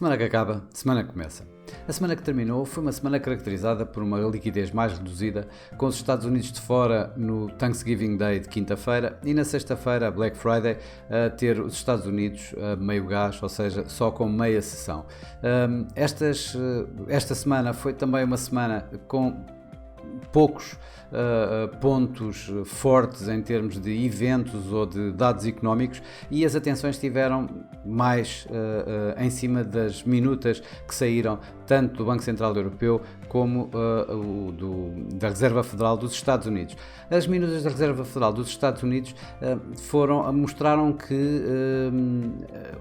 Semana que acaba, semana que começa. A semana que terminou foi uma semana caracterizada por uma liquidez mais reduzida, com os Estados Unidos de fora no Thanksgiving Day de quinta-feira e na sexta-feira, a Black Friday, a ter os Estados Unidos a meio gás, ou seja, só com meia sessão. Esta semana foi também uma semana com poucos pontos fortes em termos de eventos ou de dados económicos, e as atenções estiveram mais em cima das minutas que saíram tanto do Banco Central Europeu como da Reserva Federal dos Estados Unidos. As minutas da Reserva Federal dos Estados Unidos mostraram que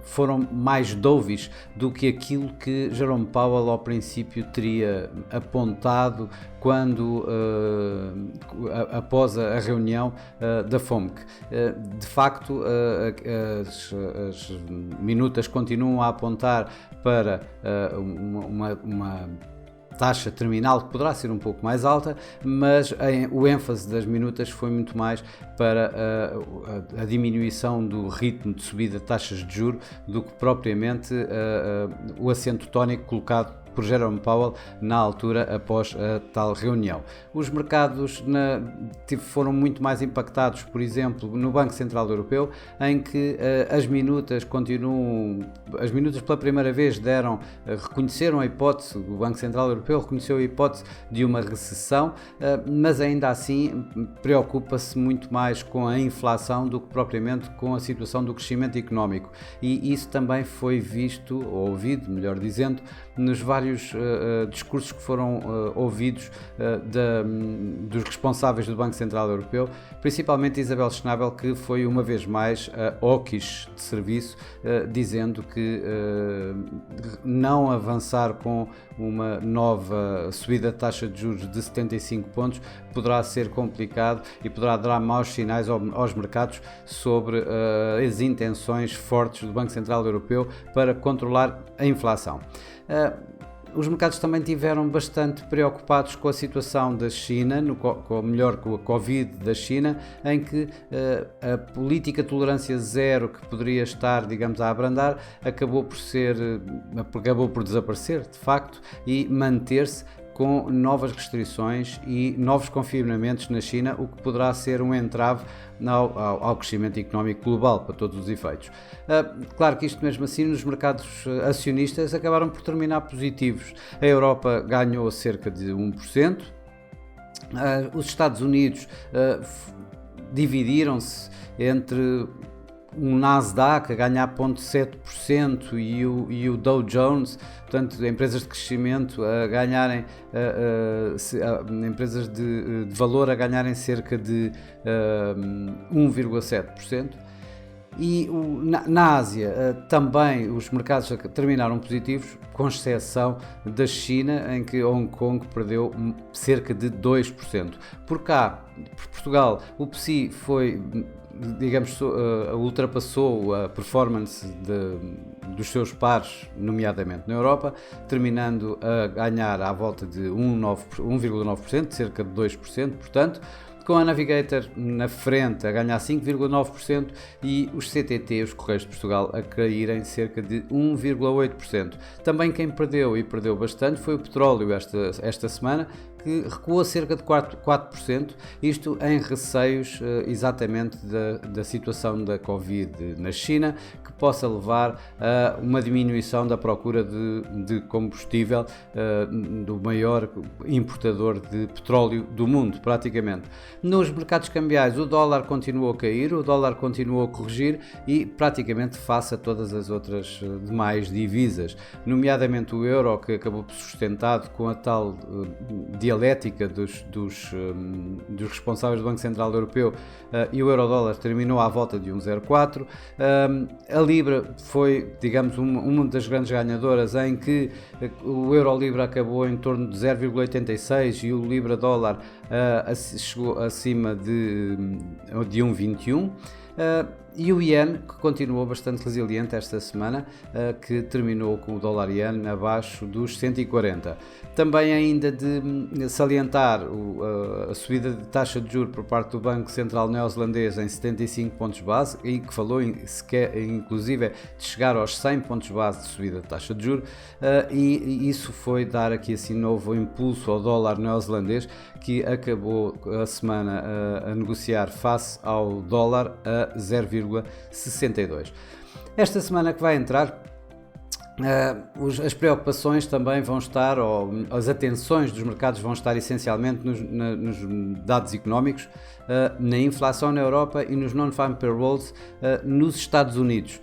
foram mais dovish do que aquilo que Jerome Powell ao princípio teria apontado quando após a reunião da FOMC. De facto, as minutas continuam a apontar para uma taxa terminal que poderá ser um pouco mais alta, mas o ênfase das minutas foi muito mais para a diminuição do ritmo de subida de taxas de juros do que propriamente o acento tónico colocado por Jerome Powell na altura após a tal reunião. Os mercados foram muito mais impactados, por exemplo, no Banco Central Europeu, em que as minutas pela primeira vez reconheceram a hipótese, o Banco Central Europeu reconheceu a hipótese de uma recessão, mas ainda assim preocupa-se muito mais com a inflação do que propriamente com a situação do crescimento económico, e isso também foi visto, ou ouvido, melhor dizendo, nos vários discursos que foram ouvidos dos responsáveis do Banco Central Europeu, principalmente Isabel Schnabel, que foi uma vez mais hawkish de serviço, dizendo que não avançar com uma nova subida de taxa de juros de 75 pontos poderá ser complicado e poderá dar maus sinais aos mercados sobre as intenções fortes do Banco Central Europeu para controlar a inflação. Os mercados também estiveram bastante preocupados com a situação da China, com a Covid da China, em que a política de tolerância zero, que poderia estar, digamos, a abrandar, acabou por desaparecer, de facto, e manter-se com novas restrições e novos confinamentos na China, o que poderá ser um entrave ao crescimento económico global, para todos os efeitos. Claro que isto mesmo assim, nos mercados acionistas, acabaram por terminar positivos. A Europa ganhou cerca de 1%, os Estados Unidos dividiram-se entre um Nasdaq a ganhar 0,7% e o Dow Jones, portanto, empresas de crescimento a ganharem, empresas de valor a ganharem cerca de 1,7%. E na Ásia também os mercados terminaram positivos, com exceção da China, em que Hong Kong perdeu cerca de 2%. Por Portugal, o PSI ultrapassou a performance dos seus pares, nomeadamente na Europa, terminando a ganhar à volta de 1,9%, cerca de 2%, portanto, com a Navigator na frente a ganhar 5,9% e os CTT, os Correios de Portugal, a caírem cerca de 1,8%. Também quem perdeu, e perdeu bastante, foi o petróleo esta semana, que recuou cerca de 4%, isto em receios exatamente da situação da Covid na China, que possa levar a uma diminuição da procura de combustível do maior importador de petróleo do mundo, praticamente. Nos mercados cambiais, o dólar continuou a cair, o dólar continuou a corrigir e praticamente face a todas as outras demais divisas, nomeadamente o euro, que acabou sustentado com a tal dialética dos responsáveis do Banco Central Europeu, e o euro-dólar terminou à volta de 1,04. A Libra foi, digamos, uma das grandes ganhadoras, em que o euro-libra acabou em torno de 0,86 e o libra-dólar chegou acima de 1,21. E o Yen, que continuou bastante resiliente esta semana, que terminou com o dólar Yen abaixo dos 140. Também ainda de salientar a subida de taxa de juros por parte do Banco Central Neozelandês em 75 pontos base, e que falou inclusive de chegar aos 100 pontos base de subida de taxa de juros, e isso foi dar aqui assim novo impulso ao dólar neozelandês, que acabou a semana a negociar face ao dólar a 0,62. Esta semana que vai entrar, as preocupações também vão estar, ou as atenções dos mercados vão estar essencialmente nos dados económicos, na inflação na Europa e nos non-farm payrolls nos Estados Unidos.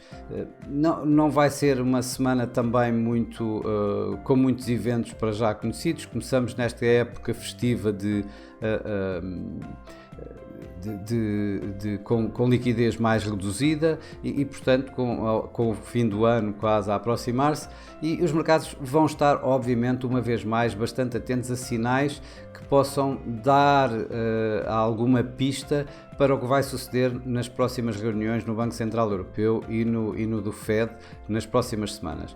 Não vai ser uma semana também com muitos eventos para já conhecidos. Começamos nesta época festiva com liquidez mais reduzida e portanto com o fim do ano quase a aproximar-se, e os mercados vão estar obviamente uma vez mais bastante atentos a sinais que possam dar alguma pista para o que vai suceder nas próximas reuniões no Banco Central Europeu e no do Fed nas próximas semanas.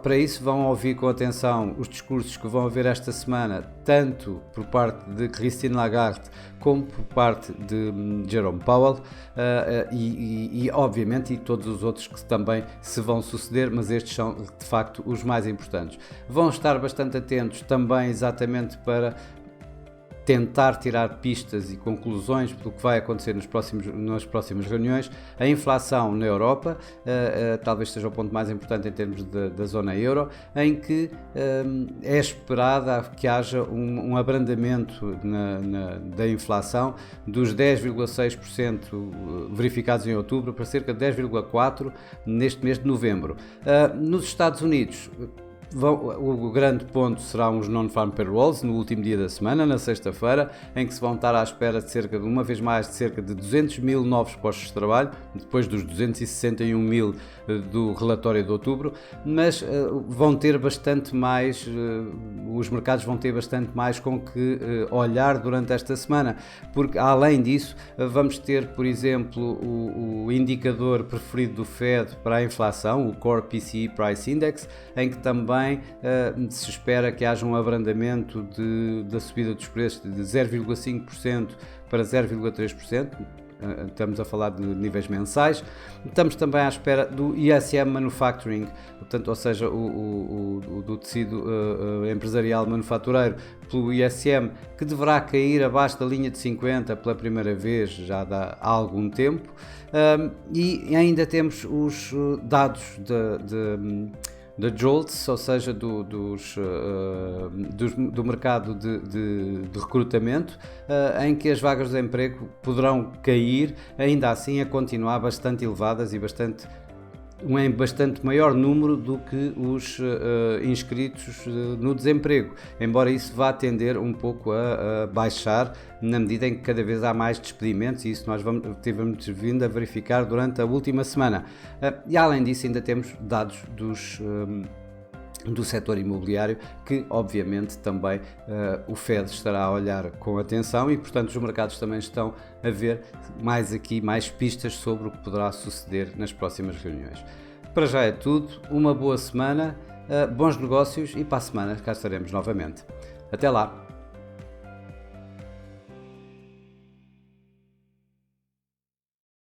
Para isso vão ouvir com atenção os discursos que vão haver esta semana, tanto por parte de Christine Lagarde como por parte de Jerome Powell, e obviamente todos os outros que também se vão suceder, mas estes são de facto os mais importantes. Vão estar bastante atentos também exatamente para tentar tirar pistas e conclusões do que vai acontecer nas próximas reuniões. A inflação na Europa talvez seja o ponto mais importante em termos da zona euro, em que é esperada que haja um abrandamento da inflação dos 10,6% verificados em outubro para cerca de 10,4% neste mês de novembro. Nos Estados Unidos, o grande ponto serão os non-farm payrolls no último dia da semana, na sexta-feira, em que se vão estar à espera de cerca de 200 mil novos postos de trabalho, depois dos 261 mil do relatório de outubro, mas os mercados vão ter bastante mais com que olhar durante esta semana, porque além disso vamos ter, por exemplo, o indicador preferido do Fed para a inflação, o Core PCE Price Index, em que também se espera que haja um abrandamento da subida dos preços de 0,5% para 0,3%. Estamos a falar de níveis mensais. Estamos também à espera do ISM Manufacturing, portanto, ou seja, do tecido empresarial manufatureiro, pelo ISM, que deverá cair abaixo da linha de 50 pela primeira vez já há algum tempo. E ainda temos os dados da JOLTS, ou seja, do mercado de recrutamento, em que as vagas de emprego poderão cair, ainda assim a continuar bastante elevadas e em bastante maior número do que os inscritos no desemprego, embora isso vá tender um pouco a baixar na medida em que cada vez há mais despedimentos, e isso nós tivemos vindo a verificar durante a última semana. E além disso ainda temos dados do setor imobiliário, que obviamente também o Fed estará a olhar com atenção, e portanto os mercados também estão a ver mais pistas sobre o que poderá suceder nas próximas reuniões. Para já é tudo, uma boa semana, bons negócios, e para a semana cá estaremos novamente. Até lá!